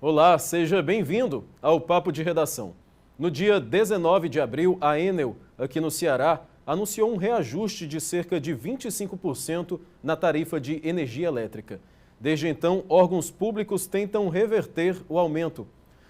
Olá, seja bem-vindo ao Papo de Redação. No dia 19 de abril, a Enel, aqui no Ceará, anunciou um reajuste de cerca de 25% na tarifa de energia elétrica. Desde então, órgãos públicos tentam reverter o aumento.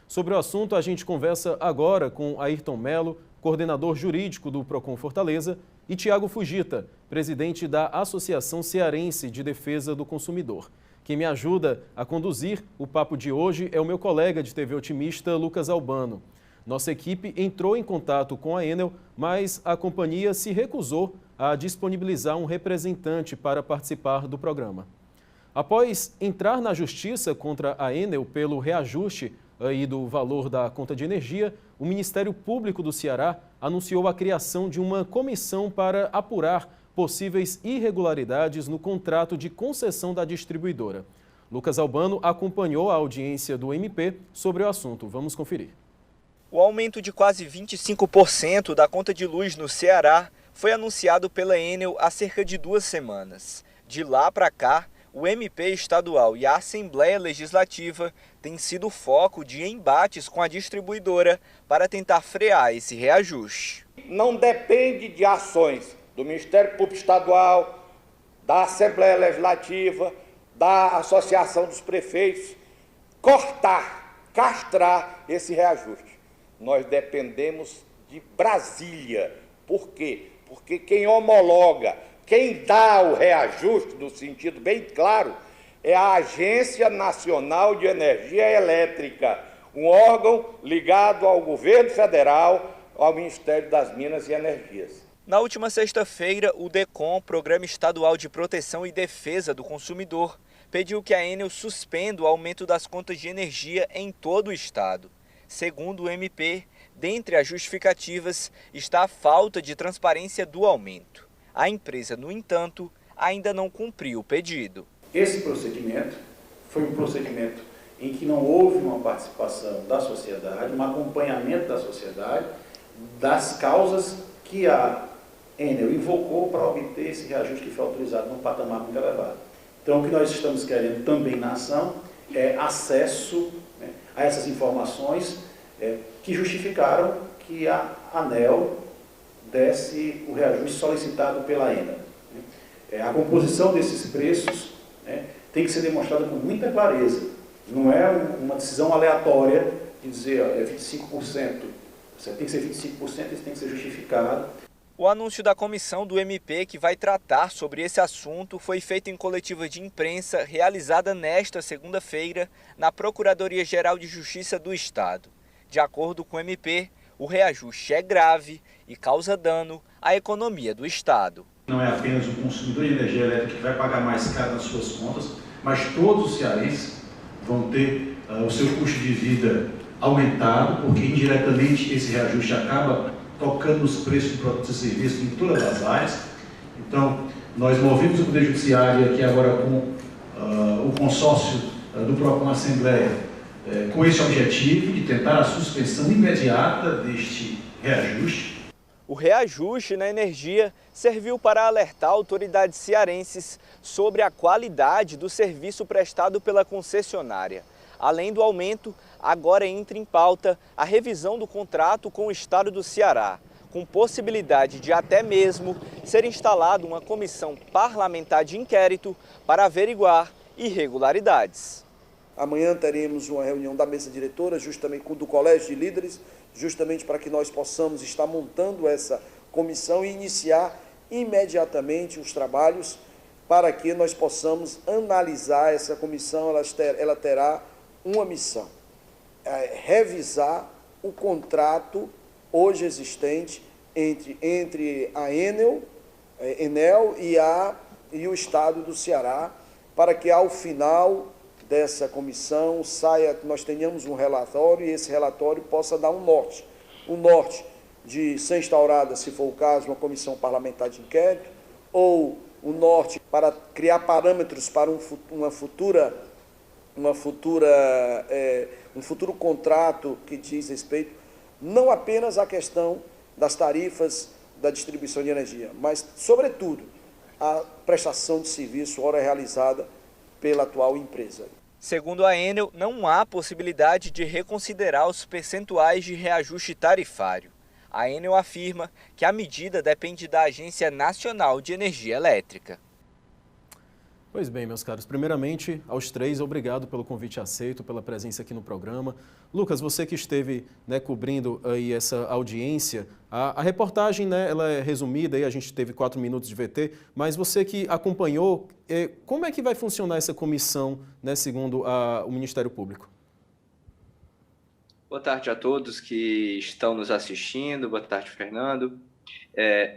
Sobre o assunto, a gente conversa agora com Ayrton Melo, coordenador jurídico do Procon Fortaleza, e Tiago Fujita, presidente da Associação Cearense de Defesa do Consumidor. Quem me ajuda a conduzir o papo de hoje é o meu colega de TV Otimista, Lucas Albano. Nossa equipe entrou em contato com a Enel, mas a companhia se recusou a disponibilizar um representante para participar do programa. Após entrar na justiça contra a Enel pelo reajuste do valor da conta de energia, o Ministério Público do Ceará anunciou a criação de uma comissão para apurar possíveis irregularidades no contrato de concessão da distribuidora. Lucas Albano acompanhou a audiência do MP sobre o assunto. Vamos conferir. O aumento de quase 25% da conta de luz no Ceará foi anunciado pela Enel há cerca de 2 semanas. De lá para cá, o MP estadual e a Assembleia Legislativa têm sido foco de embates com a distribuidora para tentar frear esse reajuste. Não depende de ações do Ministério Público Estadual, da Assembleia Legislativa, da Associação dos Prefeitos, castrar esse reajuste. Nós dependemos de Brasília. Por quê? Porque quem homologa, quem dá o reajuste, no sentido bem claro, é a Agência Nacional de Energia Elétrica, um órgão ligado ao governo federal, ao Ministério das Minas e Energias. Na última sexta-feira, o DECOM, Programa Estadual de Proteção e Defesa do Consumidor, pediu que a Enel suspenda o aumento das contas de energia em todo o estado. Segundo o MP, dentre as justificativas está a falta de transparência do aumento. A empresa, no entanto, ainda não cumpriu o pedido. Esse procedimento foi um procedimento em que não houve uma participação da sociedade, um acompanhamento da sociedade, das causas que a Enel invocou para obter esse reajuste que foi autorizado num patamar muito elevado. Então, o que nós estamos querendo também na ação é acesso a essas informações que justificaram que a ANEEL desse o reajuste solicitado pela Enel. A composição desses preços tem que ser demonstrada com muita clareza. Não é uma decisão aleatória de dizer é 25%, tem que ser 25%, isso tem que ser justificado. O anúncio da comissão do MP que vai tratar sobre esse assunto foi feito em coletiva de imprensa realizada nesta segunda-feira na Procuradoria-Geral de Justiça do Estado. De acordo com o MP, o reajuste é grave e causa dano à economia do Estado. Não é apenas o consumidor de energia elétrica que vai pagar mais caro nas suas contas, mas todos os cearenses vão ter o seu custo de vida aumentado, porque indiretamente esse reajuste acaba tocando os preços de produtos e serviços em todas as áreas. Então, nós movemos o Poder Judiciário aqui agora com o consórcio do Procon Assembleia, com esse objetivo de tentar a suspensão imediata deste reajuste. O reajuste na energia serviu para alertar autoridades cearenses sobre a qualidade do serviço prestado pela concessionária. Além do aumento, agora entra em pauta a revisão do contrato com o Estado do Ceará, com possibilidade de até mesmo ser instalada uma comissão parlamentar de inquérito para averiguar irregularidades. Amanhã teremos uma reunião da mesa diretora, justamente do Colégio de Líderes, justamente para que nós possamos estar montando essa comissão e iniciar imediatamente os trabalhos para que nós possamos analisar essa comissão. Ela terá uma missão, revisar o contrato hoje existente entre a Enel e o Estado do Ceará, para que ao final dessa comissão nós tenhamos um relatório e esse relatório possa dar um norte de ser instaurada, se for o caso, uma comissão parlamentar de inquérito, ou um norte para criar parâmetros para um futuro contrato que diz respeito não apenas à questão das tarifas da distribuição de energia, mas, sobretudo, a prestação de serviço, ora realizada pela atual empresa. Segundo a Enel, não há possibilidade de reconsiderar os percentuais de reajuste tarifário. A Enel afirma que a medida depende da Agência Nacional de Energia Elétrica. Pois bem, meus caros, primeiramente, aos três, obrigado pelo convite aceito, pela presença aqui no programa. Lucas, você que esteve, né, cobrindo aí essa audiência, a reportagem, né, ela é resumida, aí a gente teve 4 minutos de VT, mas você que acompanhou, como é que vai funcionar essa comissão, né, segundo o Ministério Público? Boa tarde a todos que estão nos assistindo, boa tarde, Fernando.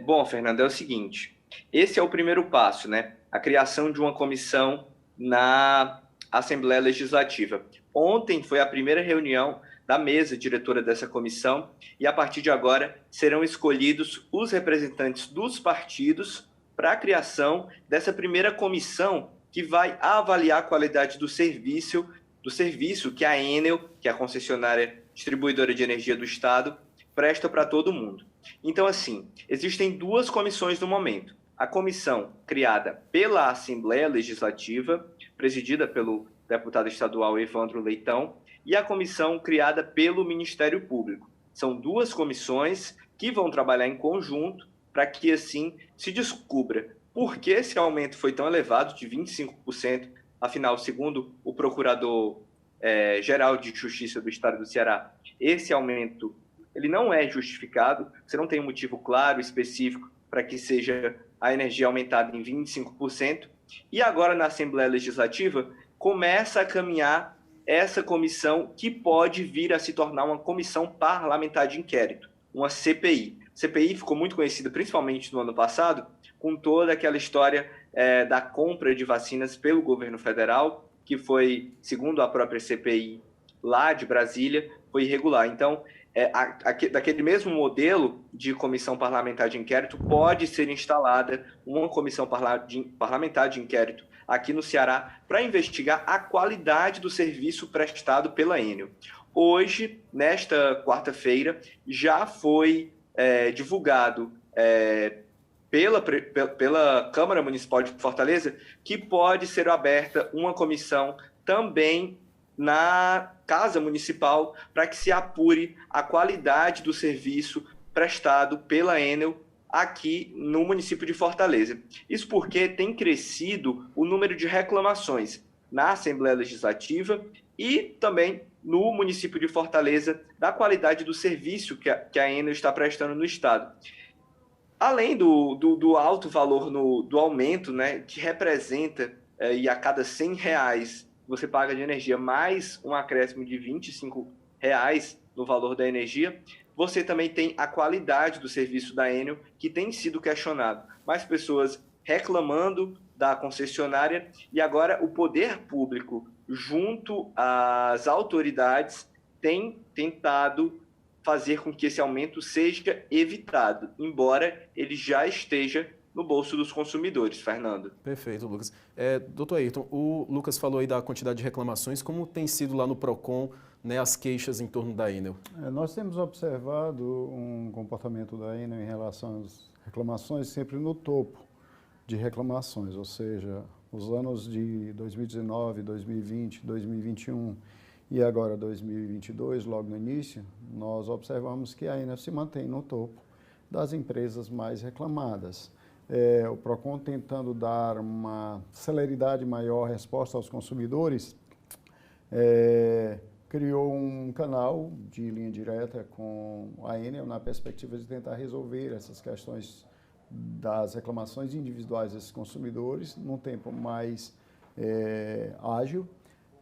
Bom, Fernando, é o seguinte, esse é o primeiro passo, né? A criação de uma comissão na Assembleia Legislativa. Ontem foi a primeira reunião da mesa diretora dessa comissão e, a partir de agora, serão escolhidos os representantes dos partidos para a criação dessa primeira comissão que vai avaliar a qualidade do serviço que a Enel, que é a concessionária distribuidora de energia do Estado, presta para todo mundo. Então, assim, existem 2 comissões no momento. A comissão criada pela Assembleia Legislativa, presidida pelo deputado estadual Evandro Leitão, e a comissão criada pelo Ministério Público. São 2 comissões que vão trabalhar em conjunto para que, assim, se descubra por que esse aumento foi tão elevado, de 25%. Afinal, segundo o Procurador-Geral de Justiça do Estado do Ceará, esse aumento ele não é justificado, você não tem um motivo claro, específico, para que seja a energia aumentada em 25%, e agora na Assembleia Legislativa começa a caminhar essa comissão que pode vir a se tornar uma comissão parlamentar de inquérito, uma CPI. CPI ficou muito conhecida principalmente no ano passado, com toda aquela história da compra de vacinas pelo governo federal, que foi, segundo a própria CPI lá de Brasília, foi irregular. Então, daquele mesmo modelo de comissão parlamentar de inquérito, pode ser instalada uma comissão parlamentar de inquérito aqui no Ceará para investigar a qualidade do serviço prestado pela Enel. Hoje, nesta quarta-feira, já foi divulgado pela Câmara Municipal de Fortaleza que pode ser aberta uma comissão também na Casa Municipal para que se apure a qualidade do serviço prestado pela Enel aqui no município de Fortaleza. Isso porque tem crescido o número de reclamações na Assembleia Legislativa e também no município de Fortaleza da qualidade do serviço que a Enel está prestando no Estado. Além do alto valor do aumento, né, que representa, e a cada R$100 você paga de energia mais um acréscimo de R$25 no valor da energia, você também tem a qualidade do serviço da Enel, que tem sido questionado. Mais pessoas reclamando da concessionária e agora o poder público, junto às autoridades, tem tentado fazer com que esse aumento seja evitado, embora ele já esteja no bolso dos consumidores, Fernando. Perfeito, Lucas. Doutor Ayrton, o Lucas falou aí da quantidade de reclamações, como tem sido lá no PROCON, né, as queixas em torno da Enel? Nós temos observado um comportamento da Enel em relação às reclamações sempre no topo de reclamações, ou seja, os anos de 2019, 2020, 2021 e agora 2022, logo no início, nós observamos que a Enel se mantém no topo das empresas mais reclamadas. O PROCON tentando dar uma celeridade maior resposta aos consumidores, criou um canal de linha direta com a Enel na perspectiva de tentar resolver essas questões das reclamações individuais desses consumidores num tempo mais ágil,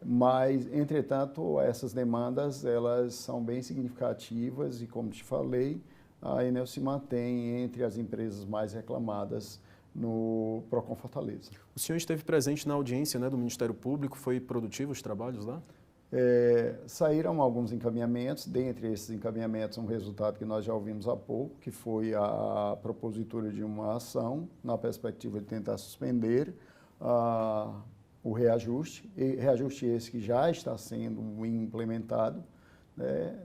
mas, entretanto, essas demandas elas são bem significativas e, como te falei, a Enel se mantém entre as empresas mais reclamadas no PROCON Fortaleza. O senhor esteve presente na audiência, né, do Ministério Público, foi produtivo os trabalhos lá? Saíram alguns encaminhamentos, dentre esses encaminhamentos um resultado que nós já ouvimos há pouco, que foi a propositura de uma ação na perspectiva de tentar suspender o reajuste, reajuste esse que já está sendo implementado, né?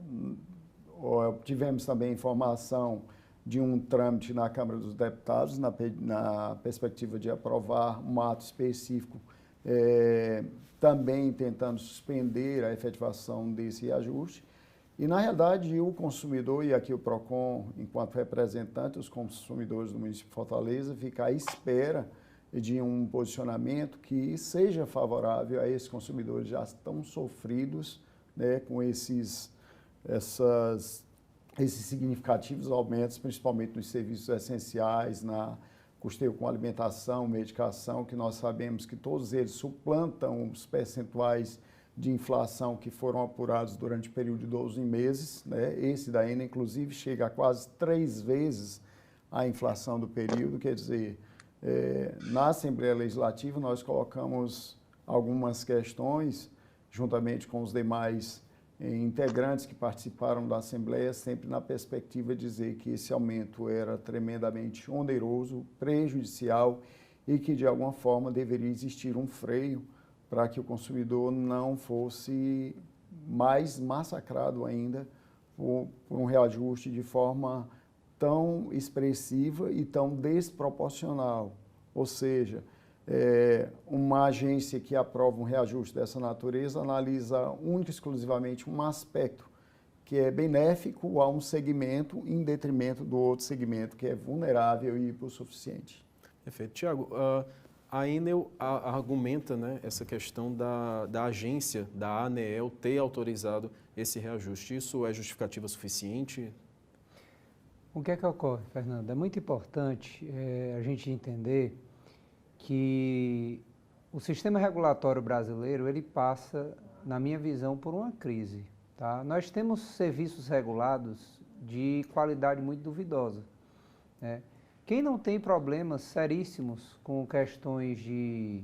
Tivemos também informação de um trâmite na Câmara dos Deputados, na perspectiva de aprovar um ato específico também tentando suspender a efetivação desse reajuste. E, na realidade, o consumidor, e aqui o PROCON, enquanto representante dos consumidores do município de Fortaleza, fica à espera de um posicionamento que seja favorável a esses consumidores já tão sofridos, né, com esses significativos aumentos, principalmente nos serviços essenciais, na custeio com alimentação, medicação, que nós sabemos que todos eles suplantam os percentuais de inflação que foram apurados durante o período de 12 meses, né? Esse da Enel, inclusive, chega a quase 3 vezes a inflação do período, quer dizer, na Assembleia Legislativa nós colocamos algumas questões, juntamente com os demais integrantes que participaram da Assembleia, sempre na perspectiva de dizer que esse aumento era tremendamente oneroso, prejudicial e que, de alguma forma, deveria existir um freio para que o consumidor não fosse mais massacrado ainda por um reajuste de forma tão expressiva e tão desproporcional. Ou seja, uma agência que aprova um reajuste dessa natureza analisa única e exclusivamente um aspecto que é benéfico a um segmento em detrimento do outro segmento que é vulnerável e hipossuficiente. Perfeito. Tiago, a Enel argumenta, né, essa questão da agência, da ANEEL, ter autorizado esse reajuste. Isso é justificativa suficiente? O que é que ocorre, Fernando? É muito importante a gente entender que o sistema regulatório brasileiro, ele passa, na minha visão, por uma crise. Tá? Nós temos serviços regulados de qualidade muito duvidosa, né? Quem não tem problemas seríssimos com questões de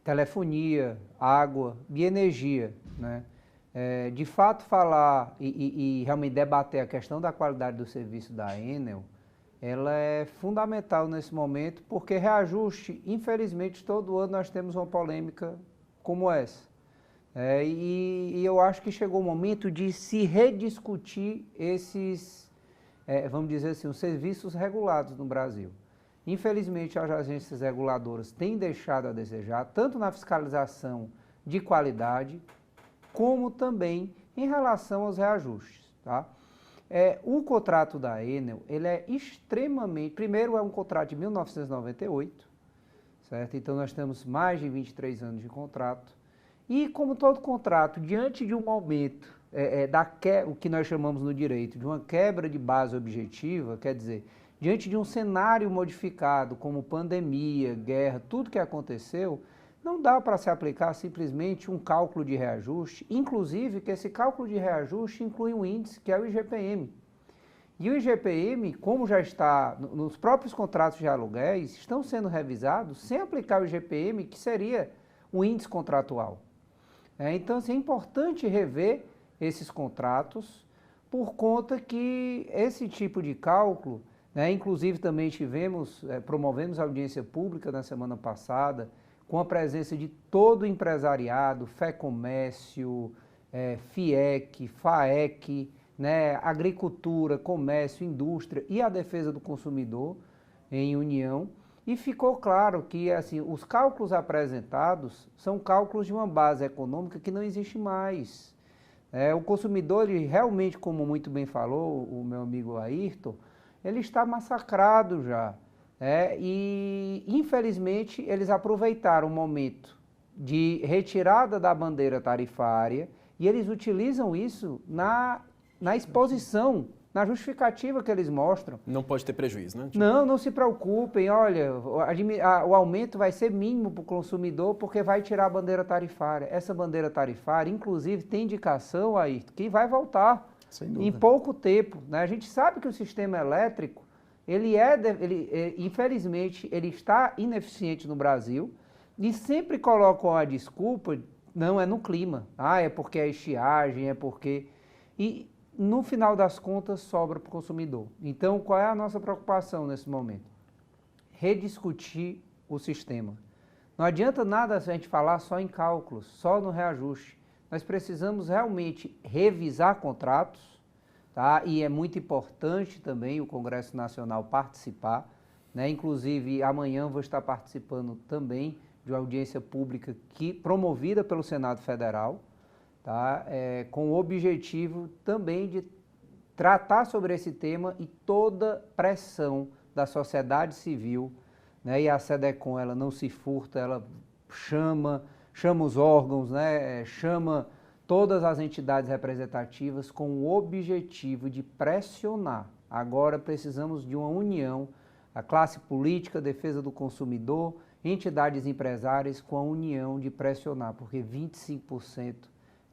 telefonia, água e energia, né? De fato, falar e realmente debater a questão da qualidade do serviço da Enel, ela é fundamental nesse momento, porque reajuste, infelizmente, todo ano nós temos uma polêmica como essa. E eu acho que chegou o momento de se rediscutir esses, vamos dizer assim, os serviços regulados no Brasil. Infelizmente, as agências reguladoras têm deixado a desejar, tanto na fiscalização de qualidade, como também em relação aos reajustes. Tá? O contrato da Enel, ele é extremamente... Primeiro, é um contrato de 1998, certo? Então, nós temos mais de 23 anos de contrato. E, como todo contrato, diante de um aumento, o que nós chamamos no direito, de uma quebra de base objetiva, quer dizer, diante de um cenário modificado, como pandemia, guerra, tudo que aconteceu, não dá para se aplicar simplesmente um cálculo de reajuste, inclusive que esse cálculo de reajuste inclui um índice que é o IGPM. E o IGPM, como já está nos próprios contratos de aluguéis, estão sendo revisados sem aplicar o IGPM, que seria o índice contratual. Então, assim, é importante rever esses contratos, por conta que esse tipo de cálculo, né, inclusive também promovemos audiência pública na semana passada, com a presença de todo o empresariado, FEComércio, FIEC, FAEC, né, agricultura, comércio, indústria e a defesa do consumidor em união. E ficou claro que assim, os cálculos apresentados são cálculos de uma base econômica que não existe mais. O consumidor, ele realmente, como muito bem falou o meu amigo Ayrton, ele está massacrado já. E, infelizmente, eles aproveitaram o momento de retirada da bandeira tarifária e eles utilizam isso na exposição, na justificativa que eles mostram. Não pode ter prejuízo, né? Não se preocupem, olha, o aumento vai ser mínimo para o consumidor porque vai tirar a bandeira tarifária. Essa bandeira tarifária, inclusive, tem indicação aí que vai voltar em pouco tempo, né? A gente sabe que o sistema elétrico, infelizmente, ele está ineficiente no Brasil e sempre colocam a desculpa, não é no clima, é porque é estiagem, é porque... E no final das contas sobra para o consumidor. Então, qual é a nossa preocupação nesse momento? Rediscutir o sistema. Não adianta nada a gente falar só em cálculos, só no reajuste. Nós precisamos realmente revisar contratos, tá? E é muito importante também o Congresso Nacional participar, né? Inclusive, amanhã vou estar participando também de uma audiência pública promovida pelo Senado Federal, tá? Com o objetivo também de tratar sobre esse tema e toda pressão da sociedade civil, né? E a SEDECON, ela não se furta, ela chama os órgãos, né? Chama todas as entidades representativas com o objetivo de pressionar. Agora precisamos de uma união, a classe política, a defesa do consumidor, entidades empresárias com a união de pressionar, porque 25%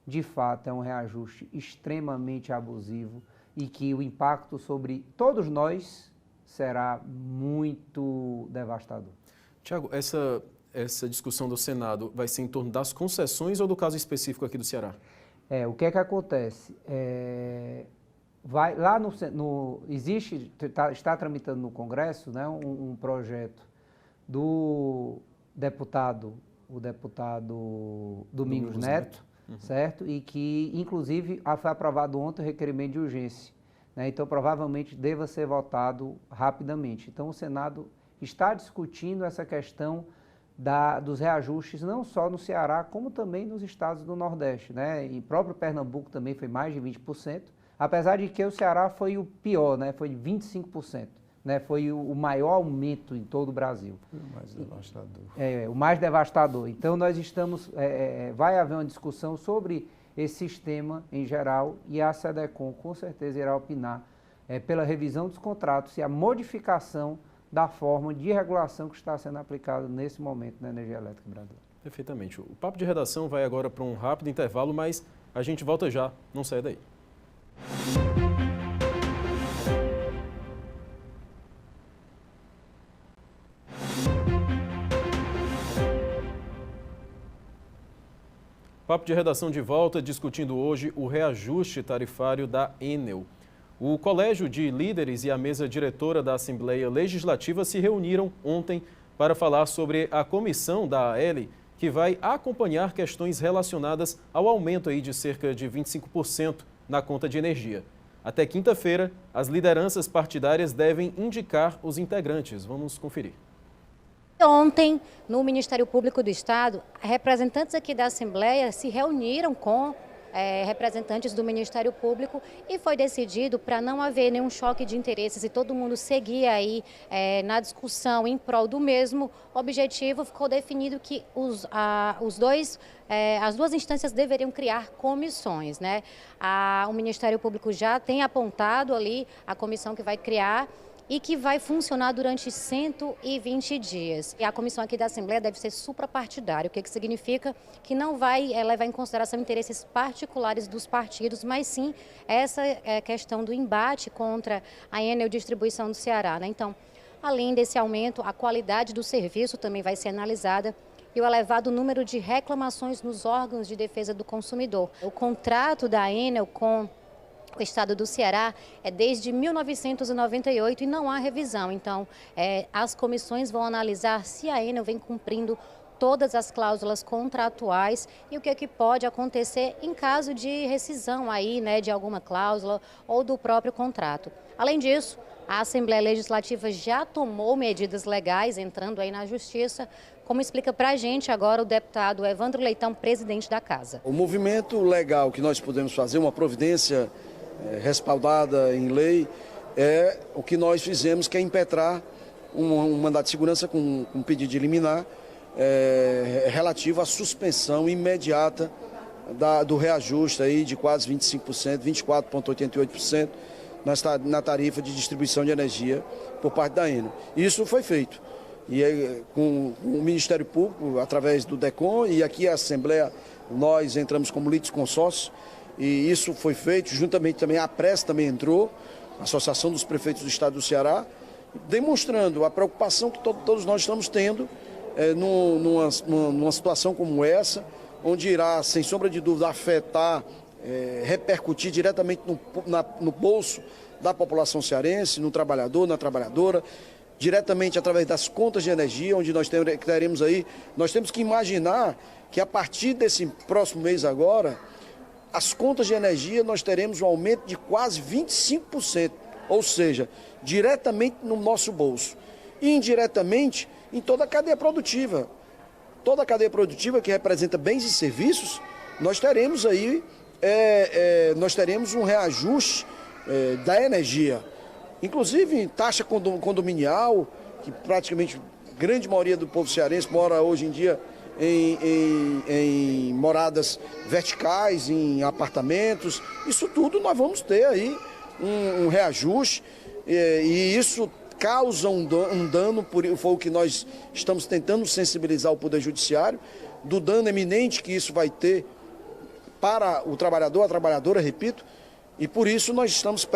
de fato é um reajuste extremamente abusivo e que o impacto sobre todos nós será muito devastador. Tiago, essa discussão do Senado vai ser em torno das concessões ou do caso específico aqui do Ceará? O que é que acontece? Vai lá está tramitando no Congresso, né, um projeto do deputado Domingos Neto, certo? E que, inclusive, foi aprovado ontem o requerimento de urgência, né? Então, provavelmente, deva ser votado rapidamente. Então, o Senado está discutindo essa questão dos reajustes, não só no Ceará, como também nos estados do Nordeste, né? E próprio Pernambuco também foi mais de 20%, apesar de que o Ceará foi o pior, né? Foi de 25%. Né, foi o maior aumento em todo o Brasil. O mais devastador. O mais devastador. Então, nós estamos... vai haver uma discussão sobre esse sistema em geral e a SEDECON, com certeza, irá opinar pela revisão dos contratos e a modificação da forma de regulação que está sendo aplicada nesse momento na energia elétrica brasileira. Perfeitamente. O Papo de Redação vai agora para um rápido intervalo, mas a gente volta já. Não saia daí. Papo de Redação de volta, discutindo hoje o reajuste tarifário da Enel. O Colégio de Líderes e a mesa diretora da Assembleia Legislativa se reuniram ontem para falar sobre a comissão da AL, que vai acompanhar questões relacionadas ao aumento aí de cerca de 25% na conta de energia. Até quinta-feira, as lideranças partidárias devem indicar os integrantes. Vamos conferir. Ontem, no Ministério Público do Estado, representantes aqui da Assembleia se reuniram com representantes do Ministério Público e foi decidido, para não haver nenhum choque de interesses e todo mundo seguir aí na discussão em prol do mesmo objetivo, ficou definido que as duas instâncias deveriam criar comissões, né? O Ministério Público já tem apontado ali a comissão que vai criar e que vai funcionar durante 120 dias. E a comissão aqui da Assembleia deve ser suprapartidária, o que significa que não vai levar em consideração interesses particulares dos partidos, mas sim essa questão do embate contra a Enel Distribuição do Ceará, né? Então, além desse aumento, a qualidade do serviço também vai ser analisada e o elevado número de reclamações nos órgãos de defesa do consumidor. O contrato da Enel com o estado do Ceará é desde 1998 e não há revisão. Então, as comissões vão analisar se a Enel vem cumprindo todas as cláusulas contratuais e o que pode acontecer em caso de rescisão aí, né, de alguma cláusula ou do próprio contrato. Além disso, a Assembleia Legislativa já tomou medidas legais, entrando aí na Justiça, como explica para a gente agora o deputado Evandro Leitão, presidente da Casa. O movimento legal que nós podemos fazer, uma providência respaldada em lei, é o que nós fizemos, que é impetrar um mandato de segurança com um pedido de liminar relativo à suspensão imediata do reajuste aí de quase 25%, 24,88% na tarifa de distribuição de energia por parte da Enel. Isso foi feito. E com o Ministério Público, através do DECON, e aqui a Assembleia, nós entramos como litisconsórcio, e isso foi feito, juntamente também a APRES também entrou, a Associação dos Prefeitos do Estado do Ceará, demonstrando a preocupação que todos nós estamos tendo numa situação como essa, onde irá, sem sombra de dúvida, afetar, repercutir diretamente no bolso da população cearense, no trabalhador, na trabalhadora, diretamente através das contas de energia, onde nós teremos aí, nós temos que imaginar que a partir desse próximo mês agora, as contas de energia nós teremos um aumento de quase 25%, ou seja, diretamente no nosso bolso e indiretamente em toda a cadeia produtiva. toda a cadeia produtiva que representa bens e serviços, nós teremos aí nós teremos um reajuste da energia. Inclusive taxa condominial, que praticamente a grande maioria do povo cearense mora hoje em dia em moradas verticais, em apartamentos. Isso tudo nós vamos ter aí um reajuste e isso causa um dano, foi o que nós estamos tentando sensibilizar o Poder Judiciário, do dano eminente que isso vai ter para o trabalhador, a trabalhadora, repito, e por isso nós estamos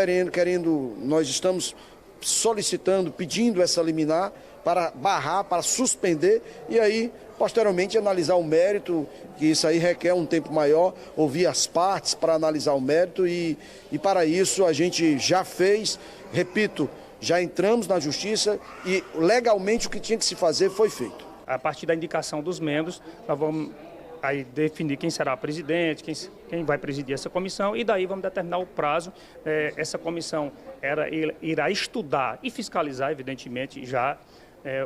nós estamos solicitando, pedindo essa liminar para barrar, para suspender e aí, posteriormente, analisar o mérito, que isso aí requer um tempo maior, ouvir as partes para analisar o mérito e para isso a gente já fez, repito, já entramos na justiça e legalmente o que tinha que se fazer foi feito. A partir da indicação dos membros, nós vamos aí definir quem será presidente, quem vai presidir essa comissão e daí vamos determinar o prazo. Essa comissão irá estudar e fiscalizar, evidentemente, já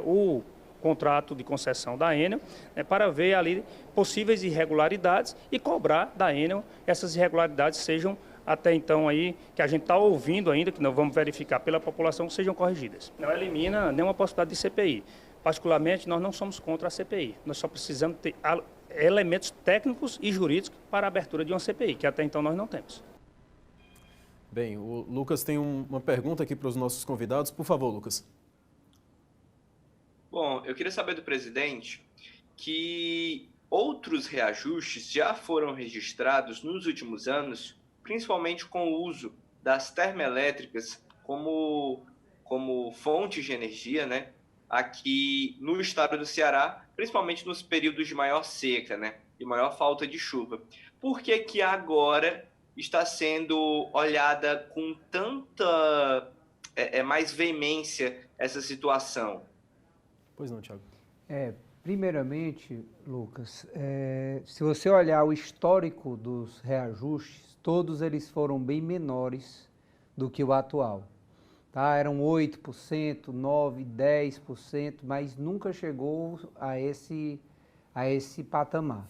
o contrato de concessão da Enel, para ver ali possíveis irregularidades e cobrar da Enel essas irregularidades sejam até então aí, que a gente está ouvindo ainda, que nós vamos verificar pela população, sejam corrigidas. Não elimina nenhuma possibilidade de CPI. Particularmente, nós não somos contra a CPI. Nós só precisamos ter elementos técnicos e jurídicos para a abertura de uma CPI, que até então nós não temos. Bem, o Lucas tem uma pergunta aqui para os nossos convidados. Por favor, Lucas. Bom, eu queria saber do presidente que outros reajustes já foram registrados nos últimos anos, principalmente com o uso das termoelétricas como fontes de energia, né? Aqui no estado do Ceará, principalmente nos períodos de maior seca, né? E maior falta de chuva. Por que agora está sendo olhada com tanta mais veemência essa situação? Pois não, Thiago. Primeiramente, Lucas, se você olhar o histórico dos reajustes, todos eles foram bem menores do que o atual. Tá? Eram 8%, 9%, 10%, mas nunca chegou a esse patamar.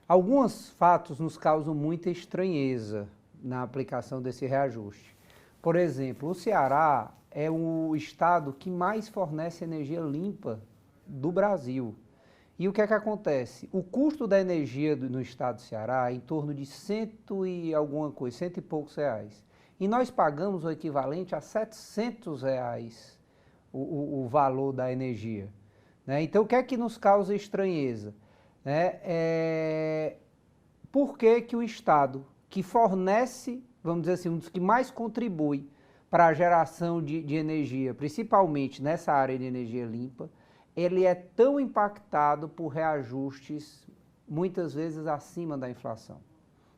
Alguns fatos nos causam muita estranheza na aplicação desse reajuste. Por exemplo, o Ceará é o estado que mais fornece energia limpa do Brasil. E o que é que acontece? O custo da energia no estado do Ceará é em torno de cento e poucos reais. E nós pagamos o equivalente a R$700 o valor da energia. Né? Então, o que é que nos causa estranheza? Por que o estado que fornece, vamos dizer assim, um dos que mais contribui para a geração de energia, principalmente nessa área de energia limpa, ele é tão impactado por reajustes muitas vezes acima da inflação.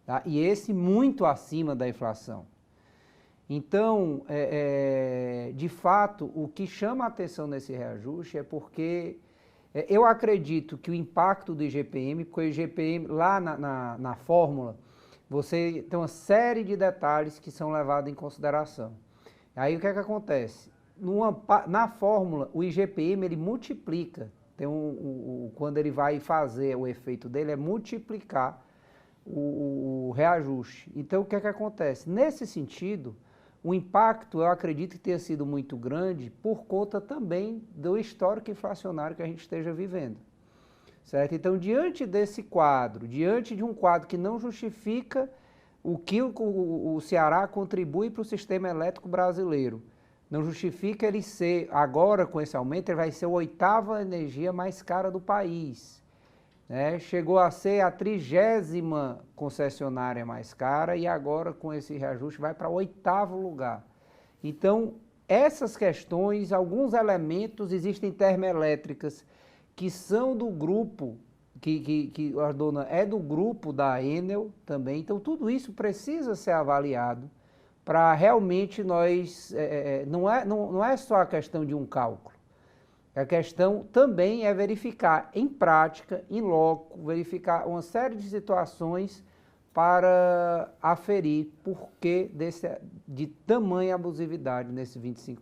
Tá? E esse muito acima da inflação. Então, de fato, o que chama a atenção nesse reajuste é porque eu acredito que o impacto do IGPM, porque o IGPM lá na fórmula, você tem uma série de detalhes que são levados em consideração. Aí o que é que acontece? Na fórmula, o IGPM ele multiplica, quando ele vai fazer o efeito dele, é multiplicar o reajuste. Então, o que é que acontece? Nesse sentido, o impacto, eu acredito que tenha sido muito grande por conta também do histórico inflacionário que a gente esteja vivendo. Certo? Então, diante desse quadro, diante de um quadro que não justifica o que o Ceará contribui para o sistema elétrico brasileiro, não justifica ele ser, agora com esse aumento, ele vai ser a 8ª energia mais cara do país. Né? Chegou a ser a 30ª concessionária mais cara e agora com esse reajuste vai para o 8º lugar. Então, essas questões, alguns elementos, existem termoelétricas que são do grupo, que a dona é do grupo da Enel também, então tudo isso precisa ser avaliado para realmente nós, não é só a questão de um cálculo, a questão também é verificar em prática, em loco, verificar uma série de situações para aferir por que de tamanha abusividade nesse 25%.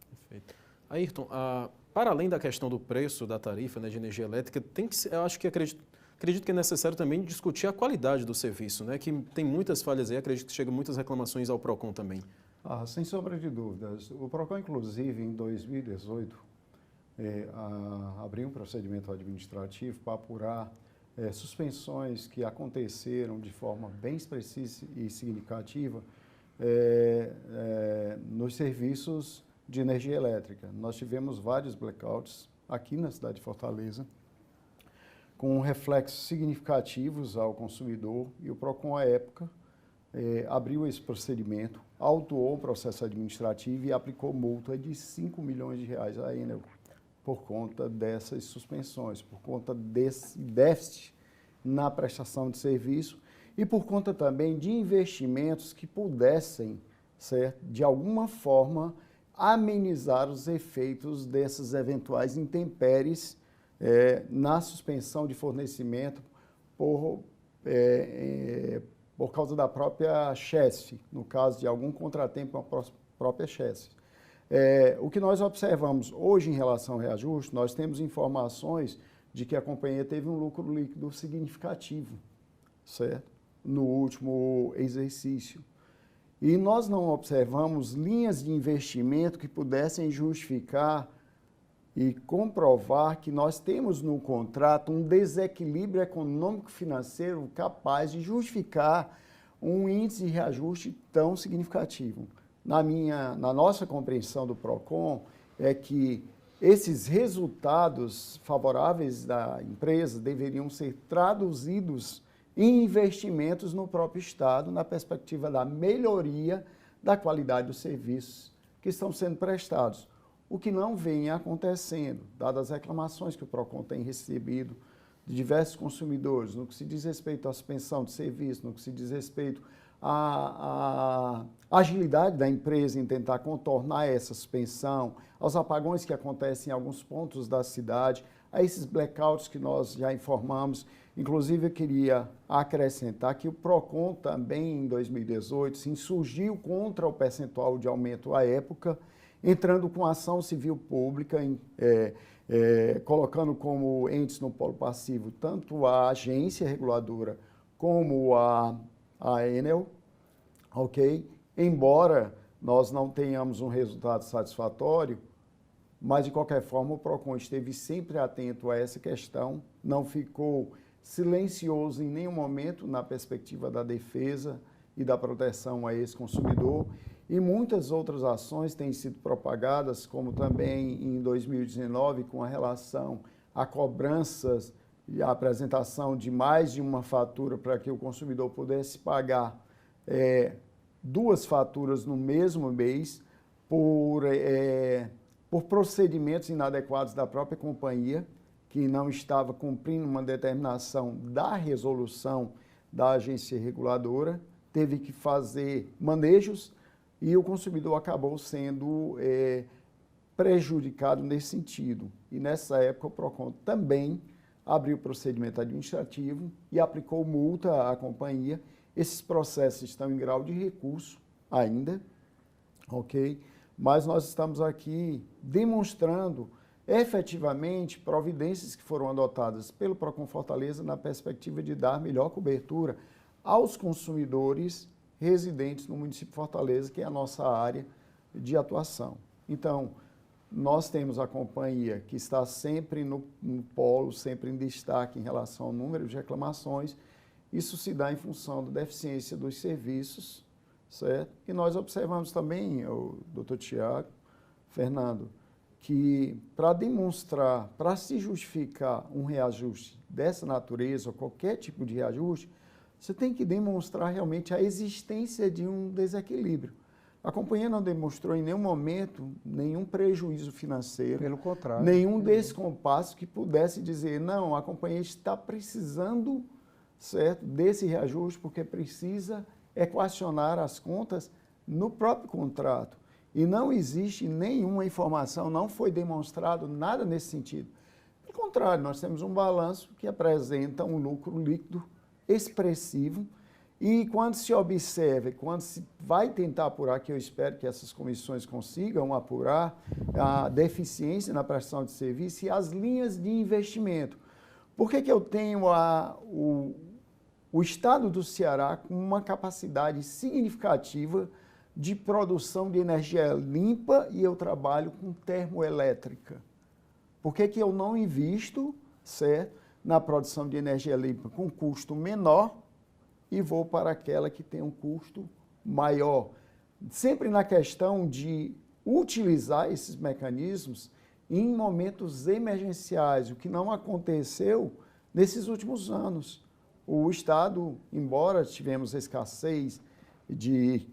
Perfeito. Ayrton, para além da questão do preço da tarifa, né, de energia elétrica, eu acho que acredito que é necessário também discutir a qualidade do serviço, né, que tem muitas falhas aí, acredito que chegam muitas reclamações ao PROCON também. Sem sombra de dúvidas. O PROCON, inclusive, em 2018, abriu um procedimento administrativo para apurar suspensões que aconteceram de forma bem expressiva e significativa nos serviços de energia elétrica. Nós tivemos vários blackouts aqui na cidade de Fortaleza, com reflexos significativos ao consumidor, e o PROCON, à época, abriu esse procedimento, autuou o processo administrativo e aplicou multa de R$5 milhões à Enel por conta dessas suspensões, por conta desse déficit na prestação de serviço e por conta também de investimentos que pudessem, certo, de alguma forma, amenizar os efeitos dessas eventuais intempéries na suspensão de fornecimento por causa da própria CHESF, no caso de algum contratempo com a própria CHESF. O que nós observamos hoje em relação ao reajuste, nós temos informações de que a companhia teve um lucro líquido significativo, certo? No último exercício. E nós não observamos linhas de investimento que pudessem justificar e comprovar que nós temos no contrato um desequilíbrio econômico-financeiro capaz de justificar um índice de reajuste tão significativo. Na nossa compreensão do PROCON, é que esses resultados favoráveis da empresa deveriam ser traduzidos em investimentos no próprio Estado, na perspectiva da melhoria da qualidade dos serviços que estão sendo prestados. O que não vem acontecendo, dadas as reclamações que o PROCON tem recebido de diversos consumidores, no que se diz respeito à suspensão de serviço, no que se diz respeito à agilidade da empresa em tentar contornar essa suspensão, aos apagões que acontecem em alguns pontos da cidade, a esses blackouts que nós já informamos. Inclusive, eu queria acrescentar que o PROCON também, em 2018, se insurgiu contra o percentual de aumento à época, entrando com ação civil pública, colocando como entes no polo passivo tanto a agência reguladora como a Enel, ok? Embora nós não tenhamos um resultado satisfatório, mas de qualquer forma o PROCON esteve sempre atento a essa questão, não ficou silencioso em nenhum momento na perspectiva da defesa e da proteção a esse consumidor, e muitas outras ações têm sido propagadas, como também em 2019, com a relação a cobranças e a apresentação de mais de uma fatura para que o consumidor pudesse pagar duas faturas no mesmo mês por procedimentos inadequados da própria companhia, que não estava cumprindo uma determinação da resolução da agência reguladora, teve que fazer manejos e o consumidor acabou sendo prejudicado nesse sentido. E nessa época o PROCON também abriu procedimento administrativo e aplicou multa à companhia. Esses processos estão em grau de recurso ainda, ok? Mas nós estamos aqui demonstrando efetivamente providências que foram adotadas pelo PROCON Fortaleza na perspectiva de dar melhor cobertura aos consumidores residentes no município de Fortaleza, que é a nossa área de atuação. Então, nós temos a companhia que está sempre no polo, sempre em destaque em relação ao número de reclamações. Isso se dá em função da deficiência dos serviços, certo? E nós observamos também, o doutor Tiago, Fernando, que para demonstrar, para se justificar um reajuste dessa natureza, ou qualquer tipo de reajuste, você tem que demonstrar realmente a existência de um desequilíbrio. A companhia não demonstrou em nenhum momento nenhum prejuízo financeiro. Pelo contrário. Nenhum descompasso que pudesse dizer, não, a companhia está precisando, certo, desse reajuste porque precisa equacionar as contas no próprio contrato. E não existe nenhuma informação, não foi demonstrado nada nesse sentido. Pelo contrário, nós temos um balanço que apresenta um lucro líquido expressivo E quando se observa, quando se vai tentar apurar, que eu espero que essas comissões consigam apurar a deficiência na prestação de serviço e as linhas de investimento. Por que eu tenho o estado do Ceará com uma capacidade significativa de produção de energia limpa e eu trabalho com termoelétrica? Por que eu não invisto, certo, na produção de energia limpa com custo menor e vou para aquela que tem um custo maior? Sempre na questão de utilizar esses mecanismos em momentos emergenciais, o que não aconteceu nesses últimos anos. O Estado, embora tivemos escassez de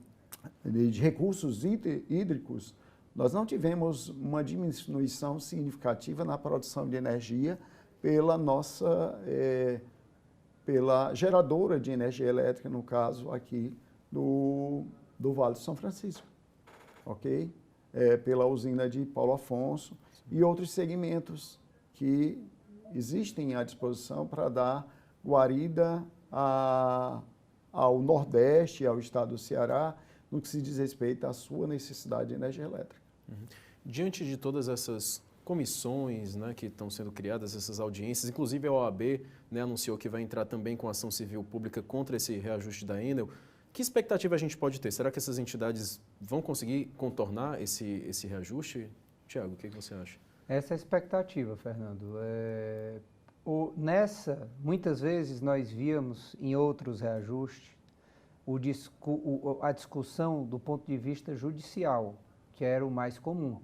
recursos hídricos, nós não tivemos uma diminuição significativa na produção de energia pela pela geradora de energia elétrica, no caso aqui do Vale do São Francisco, ok? Pela usina de Paulo Afonso e outros segmentos que existem à disposição para dar guarida ao Nordeste, ao estado do Ceará, no que se diz respeito à sua necessidade de energia elétrica. Diante de todas essas comissões, né, que estão sendo criadas, essas audiências, inclusive a OAB, né, anunciou que vai entrar também com ação civil pública contra esse reajuste da Enel, que expectativa a gente pode ter? Será que essas entidades vão conseguir contornar esse reajuste? Tiago, o que você acha? Essa é a expectativa, Fernando. Muitas vezes nós víamos em outros reajustes a discussão do ponto de vista judicial, que era o mais comum.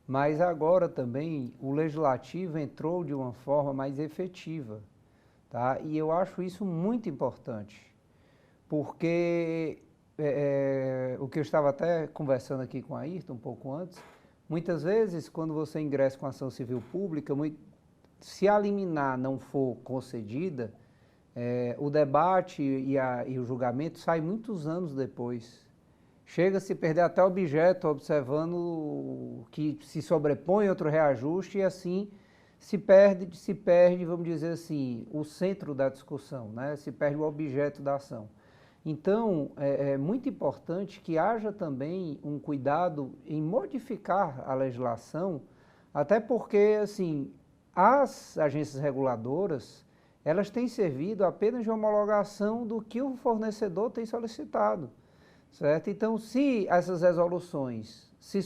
Mas agora também o legislativo entrou de uma forma mais efetiva, tá? E eu acho isso muito importante, porque o que eu estava até conversando aqui com a Ayrton um pouco antes, muitas vezes quando você ingressa com ação civil pública, se a liminar não for concedida, o debate e o julgamento sai muitos anos depois. Chega-se a perder até objeto observando que se sobrepõe outro reajuste e assim se perde, vamos dizer assim, o centro da discussão, né? Se perde o objeto da ação. Então, é muito importante que haja também um cuidado em modificar a legislação, até porque, assim, as agências reguladoras, elas têm servido apenas de homologação do que o fornecedor tem solicitado. Certo? Então, se essas resoluções se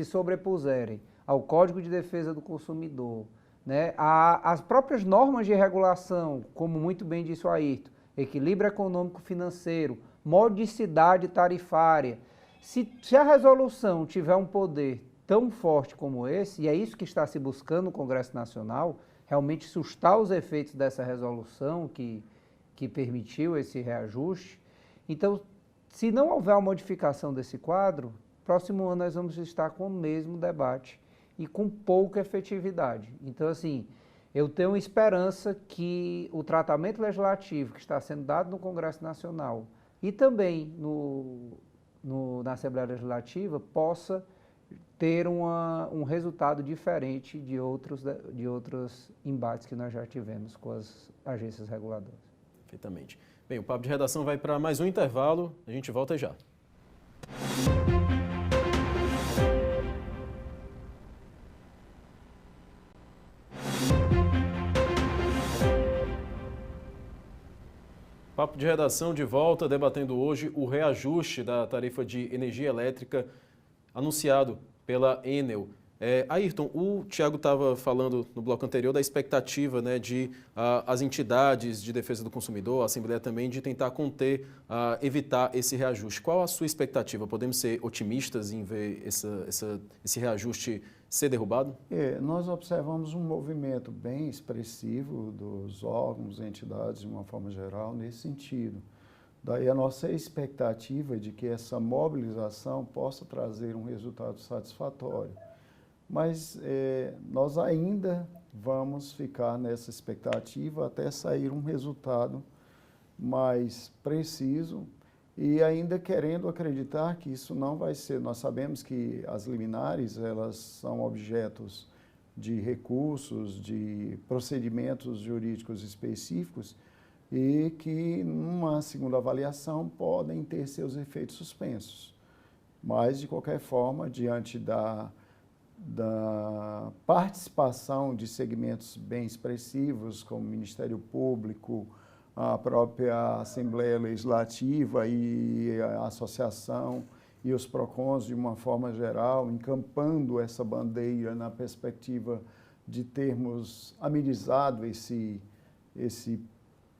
sobrepuserem ao Código de Defesa do Consumidor, né, às próprias normas de regulação, como muito bem disse o Ayrton, equilíbrio econômico-financeiro, modicidade tarifária, se a resolução tiver um poder tão forte como esse, e é isso que está se buscando no Congresso Nacional, realmente sustar os efeitos dessa resolução que permitiu esse reajuste, então, se não houver uma modificação desse quadro, próximo ano nós vamos estar com o mesmo debate e com pouca efetividade. Então, assim, eu tenho esperança que o tratamento legislativo que está sendo dado no Congresso Nacional e também na Assembleia Legislativa possa ter um resultado diferente de outros embates que nós já tivemos com as agências reguladoras. Perfeitamente. Bem, o Papo de Redação vai para mais um intervalo, a gente volta já. Papo de Redação de volta, debatendo hoje o reajuste da tarifa de energia elétrica anunciado pela Enel. Ayrton, o Tiago estava falando no bloco anterior da expectativa, né, de as entidades de defesa do consumidor, a Assembleia também, de tentar conter, evitar esse reajuste. Qual a sua expectativa? Podemos ser otimistas em ver esse reajuste ser derrubado? Nós observamos um movimento bem expressivo dos órgãos e entidades, de uma forma geral, nesse sentido. Daí a nossa expectativa de que essa mobilização possa trazer um resultado satisfatório. Mas nós ainda vamos ficar nessa expectativa até sair um resultado mais preciso e ainda querendo acreditar que isso não vai ser. Nós sabemos que as liminares, elas são objetos de recursos, de procedimentos jurídicos específicos e que, numa segunda avaliação, podem ter seus efeitos suspensos. Mas, de qualquer forma, diante da participação de segmentos bem expressivos, como o Ministério Público, a própria Assembleia Legislativa e a Associação e os PROCONs, de uma forma geral, encampando essa bandeira na perspectiva de termos amenizado esse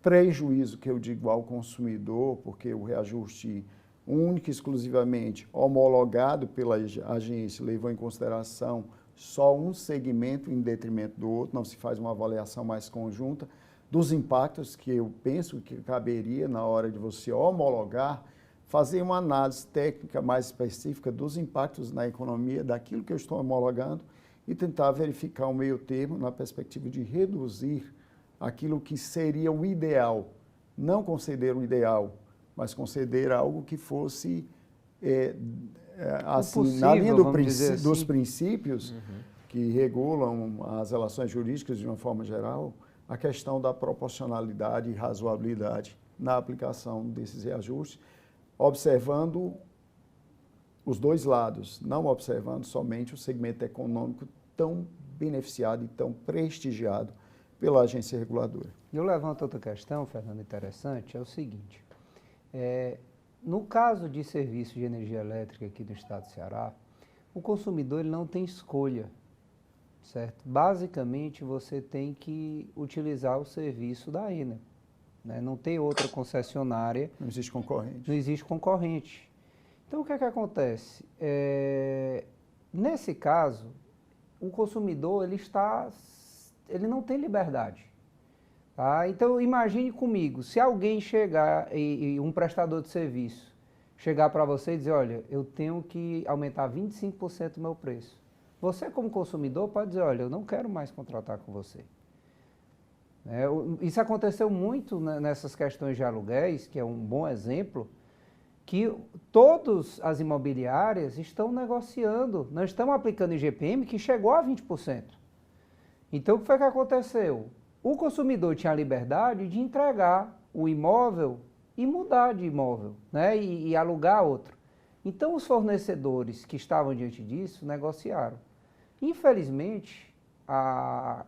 prejuízo que eu digo ao consumidor, porque o reajuste único e exclusivamente homologado pela agência levou em consideração só um segmento em detrimento do outro, não se faz uma avaliação mais conjunta dos impactos que eu penso que caberia na hora de você homologar, fazer uma análise técnica mais específica dos impactos na economia daquilo que eu estou homologando e tentar verificar um meio termo na perspectiva de reduzir aquilo que seria o ideal, não conceder o ideal, mas conceder algo que fosse, assim, possível, na linha dos princípios que regulam as relações jurídicas de uma forma geral, a questão da proporcionalidade e razoabilidade na aplicação desses reajustes, observando os dois lados, não observando somente o segmento econômico tão beneficiado e tão prestigiado pela agência reguladora. Eu levanto outra questão, Fernando, interessante, é o seguinte. No caso de serviço de energia elétrica aqui do estado do Ceará, o consumidor ele não tem escolha, certo? Basicamente, você tem que utilizar o serviço da Enel, né? Não tem outra concessionária. Não existe concorrente. Não existe concorrente. Então, o que é que acontece? Nesse caso, o consumidor ele não tem liberdade. Tá? Então, imagine comigo, se alguém chegar, e um prestador de serviço, chegar para você e dizer, olha, eu tenho que aumentar 25% do meu preço. Você, como consumidor, pode dizer, olha, eu não quero mais contratar com você. Isso aconteceu muito nessas questões de aluguéis, que é um bom exemplo, que todas as imobiliárias estão negociando, não estão aplicando IGPM, que chegou a 20%. Então, o que foi que aconteceu? O consumidor tinha a liberdade de entregar o imóvel e mudar de imóvel, né? E alugar outro. Então, os fornecedores que estavam diante disso negociaram. Infelizmente, a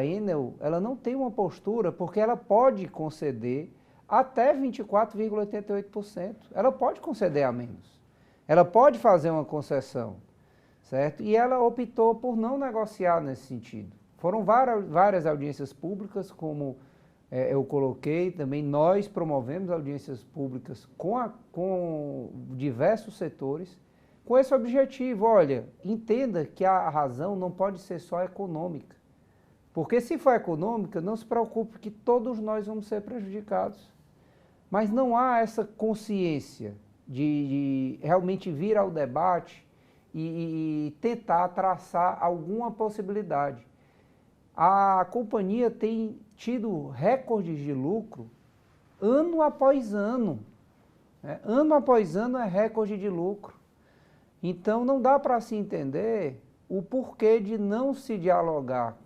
Enel ela não tem uma postura, porque ela pode conceder até 24,88%. Ela pode conceder a menos. Ela pode fazer uma concessão, certo? E ela optou por não negociar nesse sentido. Foram várias audiências públicas, como eu coloquei, também nós promovemos audiências públicas com diversos setores, com esse objetivo. Olha, entenda que a razão não pode ser só econômica, porque se for econômica, não se preocupe que todos nós vamos ser prejudicados. Mas não há essa consciência de realmente vir ao debate e tentar traçar alguma possibilidade. A companhia tem tido recordes de lucro ano após ano. Né? Ano após ano é recorde de lucro. Então, não dá para se entender o porquê de não se dialogar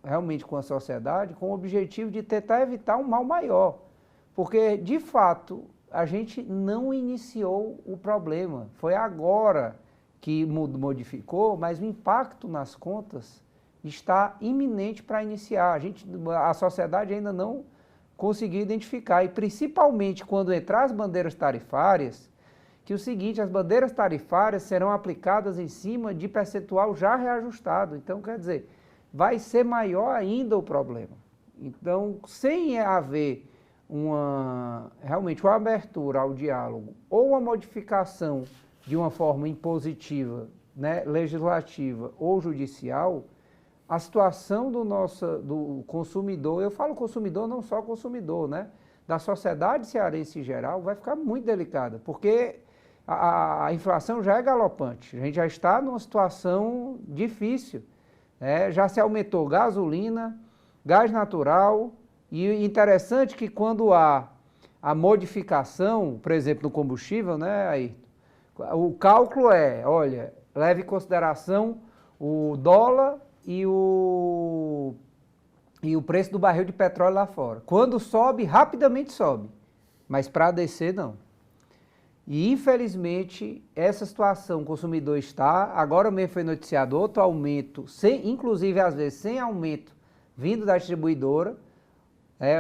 realmente com a sociedade com o objetivo de tentar evitar um mal maior. Porque, de fato, a gente não iniciou o problema. Foi agora que modificou, mas o impacto nas contas está iminente para iniciar. A sociedade ainda não conseguiu identificar, e principalmente quando entrar as bandeiras tarifárias, que é o seguinte, as bandeiras tarifárias serão aplicadas em cima de percentual já reajustado. Então, quer dizer, vai ser maior ainda o problema. Então, sem haver realmente uma abertura ao diálogo ou uma modificação de uma forma impositiva, né, legislativa ou judicial, a situação do consumidor, eu falo consumidor, não só consumidor, né, da sociedade cearense em geral, vai ficar muito delicada, porque a inflação já é galopante, a gente já está numa situação difícil, né, já se aumentou gasolina, gás natural, e interessante que quando há a modificação, por exemplo, no combustível, né, Ayrton, o cálculo olha, leve em consideração o dólar e o e o preço do barril de petróleo lá fora. Quando sobe, rapidamente sobe, mas para descer não. E infelizmente essa situação o consumidor está, agora mesmo foi noticiado outro aumento, inclusive às vezes sem aumento vindo da distribuidora.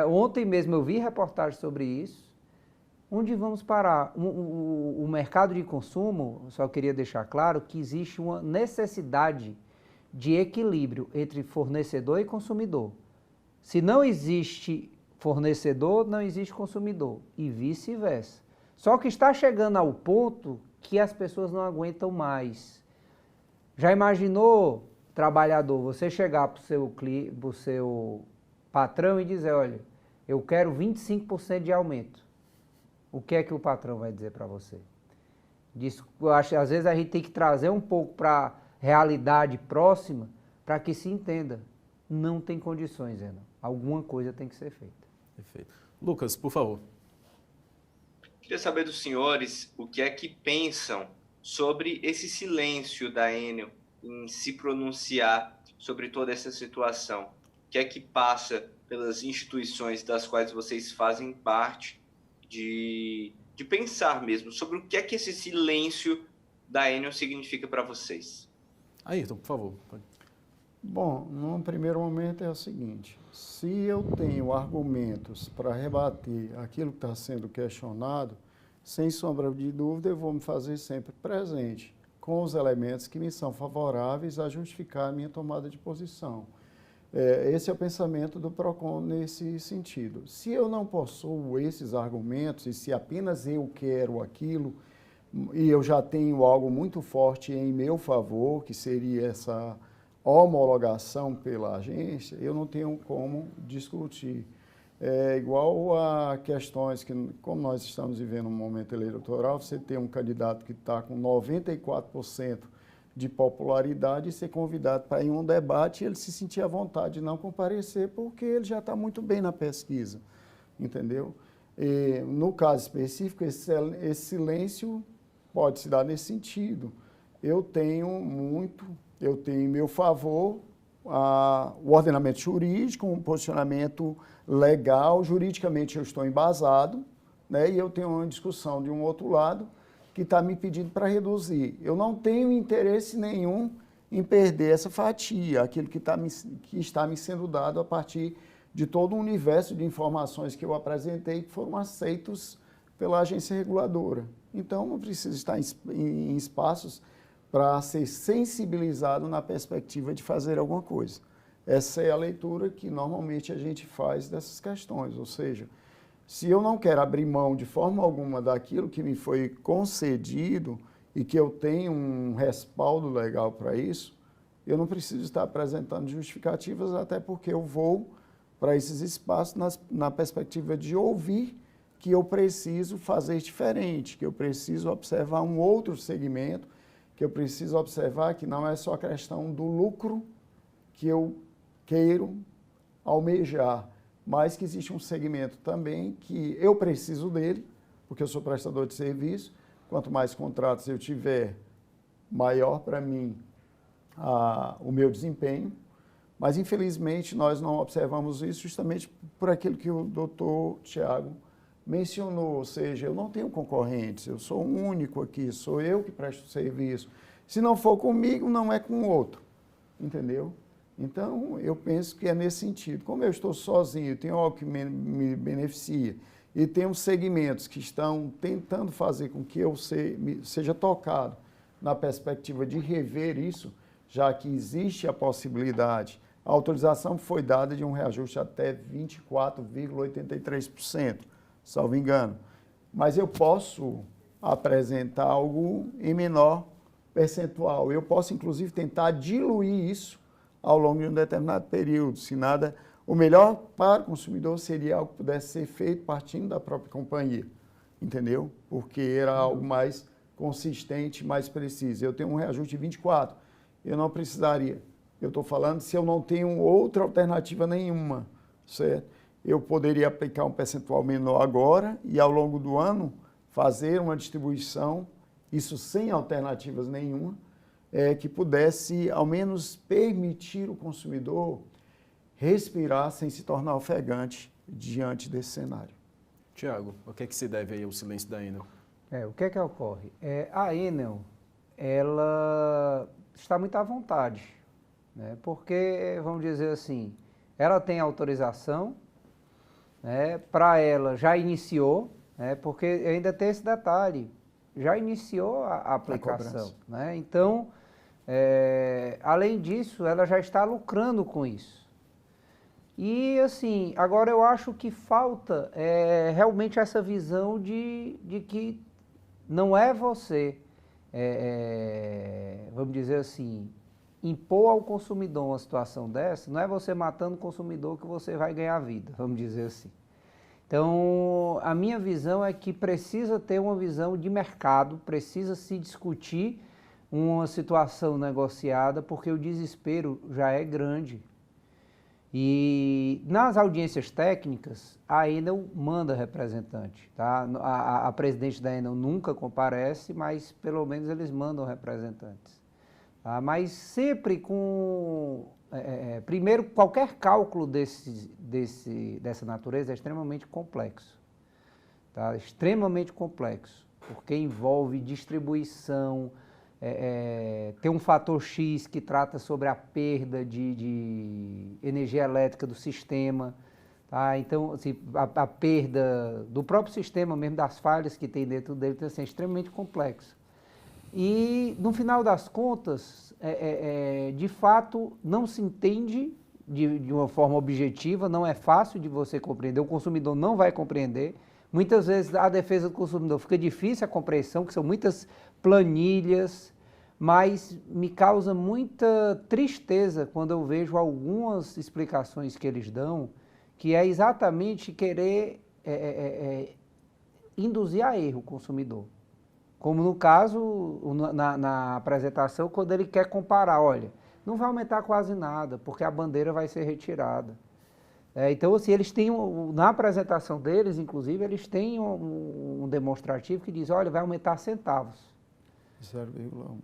Ontem mesmo eu vi reportagem sobre isso. Onde vamos parar? O mercado de consumo, só queria deixar claro que existe uma necessidade de equilíbrio entre fornecedor e consumidor. Se não existe fornecedor, não existe consumidor, e vice-versa. Só que está chegando ao ponto que as pessoas não aguentam mais. Já imaginou, trabalhador, você chegar para o seu patrão e dizer, olha, eu quero 25% de aumento. O que é que o patrão vai dizer para você? Eu acho que às vezes a gente tem que trazer um pouco para a realidade próxima para que se entenda. Não tem condições, Renan. Alguma coisa tem que ser feita. Perfeito. Lucas, por favor. Queria saber dos senhores o que é que pensam sobre esse silêncio da Enel em se pronunciar sobre toda essa situação. O que é que passa pelas instituições das quais vocês fazem parte de pensar mesmo sobre o que é que esse silêncio da Enel significa para vocês? Ayrton, por favor. Bom, num primeiro momento é o seguinte, se eu tenho argumentos para rebater aquilo que está sendo questionado, sem sombra de dúvida eu vou me fazer sempre presente com os elementos que me são favoráveis a justificar a minha tomada de posição. Esse é o pensamento do PROCON nesse sentido. Se eu não possuo esses argumentos e se apenas eu quero aquilo e eu já tenho algo muito forte em meu favor, que seria essa homologação pela agência, eu não tenho como discutir. É igual a questões que, como nós estamos vivendo um momento eleitoral, você tem um candidato que está com 94% de popularidade e ser convidado para ir em um debate e ele se sentir à vontade de não comparecer porque ele já está muito bem na pesquisa, entendeu? E, no caso específico, esse silêncio pode se dar nesse sentido. Eu tenho em meu favor o ordenamento jurídico, um posicionamento legal, juridicamente eu estou embasado, né, e eu tenho uma discussão de um outro lado que está me pedindo para reduzir. Eu não tenho interesse nenhum em perder essa fatia, aquilo que está me sendo dado a partir de todo o universo de informações que eu apresentei que foram aceitos pela agência reguladora. Então, não preciso estar em espaços para ser sensibilizado na perspectiva de fazer alguma coisa. Essa é a leitura que normalmente a gente faz dessas questões, ou seja, se eu não quero abrir mão de forma alguma daquilo que me foi concedido e que eu tenho um respaldo legal para isso, eu não preciso estar apresentando justificativas, até porque eu vou para esses espaços na perspectiva de ouvir que eu preciso fazer diferente, que eu preciso observar um outro segmento, que eu preciso observar que não é só a questão do lucro que eu queiro almejar, mas que existe um segmento também que eu preciso dele, porque eu sou prestador de serviço, quanto mais contratos eu tiver, maior para mim o meu desempenho, mas infelizmente nós não observamos isso justamente por aquilo que o doutor Tiago mencionou, ou seja, eu não tenho concorrentes, eu sou o único aqui, sou eu que presto serviço. Se não for comigo, não é com o outro, entendeu? Então, eu penso que é nesse sentido. Como eu estou sozinho, tenho algo que me beneficia e tenho segmentos que estão tentando fazer com que eu seja tocado na perspectiva de rever isso, já que existe a possibilidade, a autorização foi dada de um reajuste até 24,83%, salvo engano. Mas eu posso apresentar algo em menor percentual. Eu posso, inclusive, tentar diluir isso ao longo de um determinado período. Se nada, o melhor para o consumidor seria algo que pudesse ser feito partindo da própria companhia, entendeu? Porque era algo mais consistente, mais preciso. Eu tenho um reajuste de 24, eu não precisaria. Eu estou falando se eu não tenho outra alternativa nenhuma, certo? Eu poderia aplicar um percentual menor agora e ao longo do ano fazer uma distribuição, isso sem alternativas nenhuma, que pudesse ao menos permitir o consumidor respirar sem se tornar ofegante diante desse cenário. Tiago, o que é que se deve aí ao silêncio da Enel? O que é que ocorre? A Enel, ela está muito à vontade, né? Porque, vamos dizer assim, ela tem autorização, né? Para ela já iniciou, né? Porque ainda tem esse detalhe, já iniciou a aplicação, né? Então, além disso, ela já está lucrando com isso. E, assim, agora eu acho que falta realmente essa visão de que não é você, vamos dizer assim, impor ao consumidor uma situação dessa, não é você matando o consumidor que você vai ganhar vida, vamos dizer assim. Então, a minha visão é que precisa ter uma visão de mercado, precisa se discutir uma situação negociada, porque o desespero já é grande. E nas audiências técnicas, a Enel manda representante, tá? A presidente da Enel nunca comparece, mas pelo menos eles mandam representantes. Tá? Mas sempre com... primeiro, qualquer cálculo dessa natureza é extremamente complexo. Tá? Extremamente complexo, porque envolve distribuição, tem um fator X que trata sobre a perda de energia elétrica do sistema, tá? Então, assim, a perda do próprio sistema, mesmo das falhas que tem dentro dele, então, assim, é extremamente complexo. E, no final das contas, de fato, não se entende de uma forma objetiva, não é fácil de você compreender, o consumidor não vai compreender. Muitas vezes a defesa do consumidor fica difícil a compreensão, que são muitas planilhas, mas me causa muita tristeza quando eu vejo algumas explicações que eles dão, que é exatamente querer induzir a erro o consumidor. Como no caso, na apresentação, quando ele quer comparar, olha, não vai aumentar quase nada, porque a bandeira vai ser retirada. Então, assim, eles têm, na apresentação deles, inclusive, eles têm um demonstrativo que diz, olha, vai aumentar centavos. 0,1.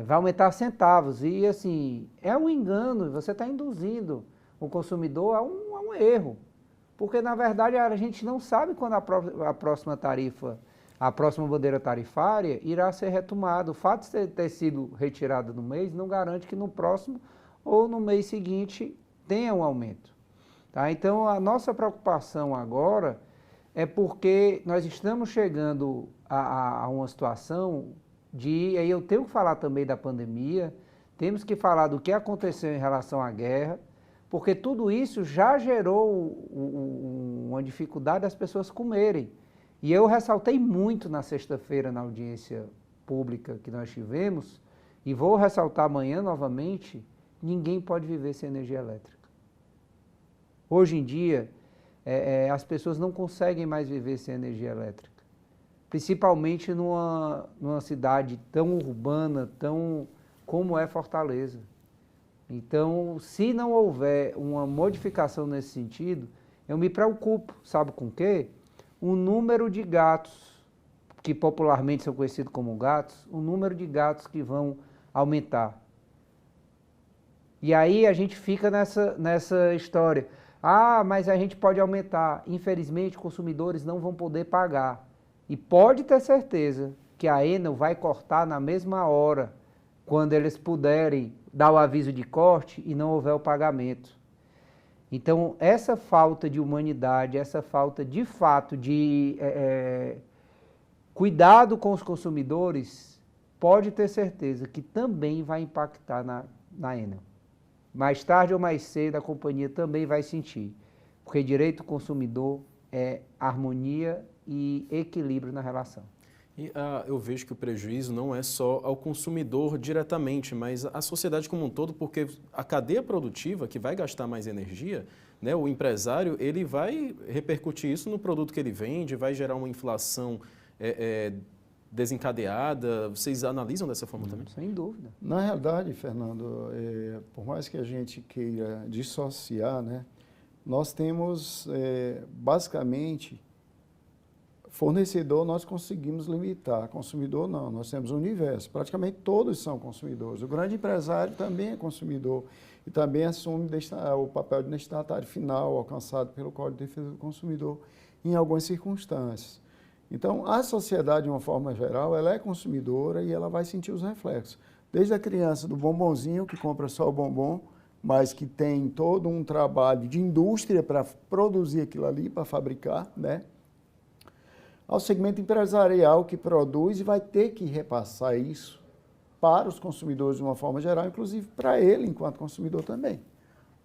Vai aumentar centavos. E, assim, é um engano, você está induzindo o consumidor a um erro. Porque, na verdade, a gente não sabe quando a próxima tarifa, a próxima bandeira tarifária irá ser retomada. O fato de ter sido retirada no mês não garante que no próximo ou no mês seguinte tenha um aumento. Tá? Então, a nossa preocupação agora é porque nós estamos chegando a uma situação de... Aí eu tenho que falar também da pandemia, temos que falar do que aconteceu em relação à guerra, porque tudo isso já gerou uma dificuldade das pessoas comerem. E eu ressaltei muito na sexta-feira, na audiência pública que nós tivemos, e vou ressaltar amanhã novamente, ninguém pode viver sem energia elétrica. Hoje em dia, as pessoas não conseguem mais viver sem energia elétrica. Principalmente numa cidade tão urbana, como é Fortaleza. Então, se não houver uma modificação nesse sentido, eu me preocupo, sabe com o quê? O número de gatos, que popularmente são conhecidos como gatos, o número de gatos que vão aumentar. E aí a gente fica nessa história. Ah, mas a gente pode aumentar. Infelizmente, consumidores não vão poder pagar. E pode ter certeza que a Enel vai cortar na mesma hora, quando eles puderem dar o aviso de corte e não houver o pagamento. Então, essa falta de humanidade, essa falta de fato de cuidado com os consumidores, pode ter certeza que também vai impactar na Enel. Mais tarde ou mais cedo, a companhia também vai sentir, porque direito do consumidor é harmonia e equilíbrio na relação. E eu vejo que o prejuízo não é só ao consumidor diretamente, mas à sociedade como um todo, porque a cadeia produtiva, que vai gastar mais energia, né, o empresário, ele vai repercutir isso no produto que ele vende, vai gerar uma inflação desencadeada. Vocês analisam dessa forma também? Sem dúvida. Na realidade, Fernando, por mais que a gente queira dissociar, né, nós temos basicamente Fornecedor nós conseguimos limitar, consumidor não, nós temos um universo, praticamente todos são consumidores. O grande empresário também é consumidor e também assume o papel de destinatário final alcançado pelo Código de Defesa do Consumidor em algumas circunstâncias. Então, a sociedade, de uma forma geral, ela é consumidora e ela vai sentir os reflexos. Desde a criança do bombonzinho, que compra só o bombom, mas que tem todo um trabalho de indústria para produzir aquilo ali, para fabricar, né? Ao segmento empresarial que produz e vai ter que repassar isso para os consumidores de uma forma geral, inclusive para ele enquanto consumidor também.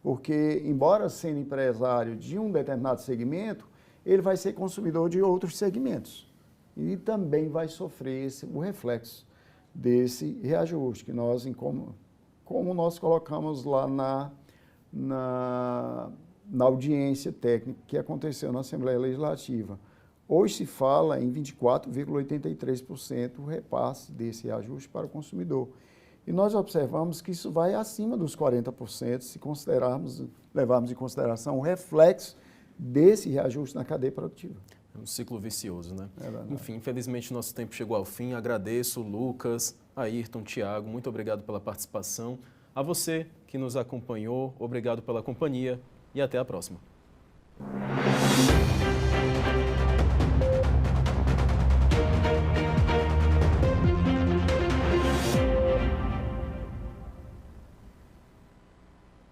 Porque, embora sendo empresário de um determinado segmento, ele vai ser consumidor de outros segmentos e também vai sofrer o reflexo desse reajuste que nós, como nós colocamos lá na audiência técnica que aconteceu na Assembleia Legislativa. Hoje se fala em 24,83% o repasse desse reajuste para o consumidor. E nós observamos que isso vai acima dos 40% se levarmos em consideração o reflexo desse reajuste na cadeia produtiva. É um ciclo vicioso, né? É verdade. Enfim, infelizmente nosso tempo chegou ao fim. Agradeço, Lucas, Ayrton, Tiago, muito obrigado pela participação. A você que nos acompanhou, obrigado pela companhia e até a próxima.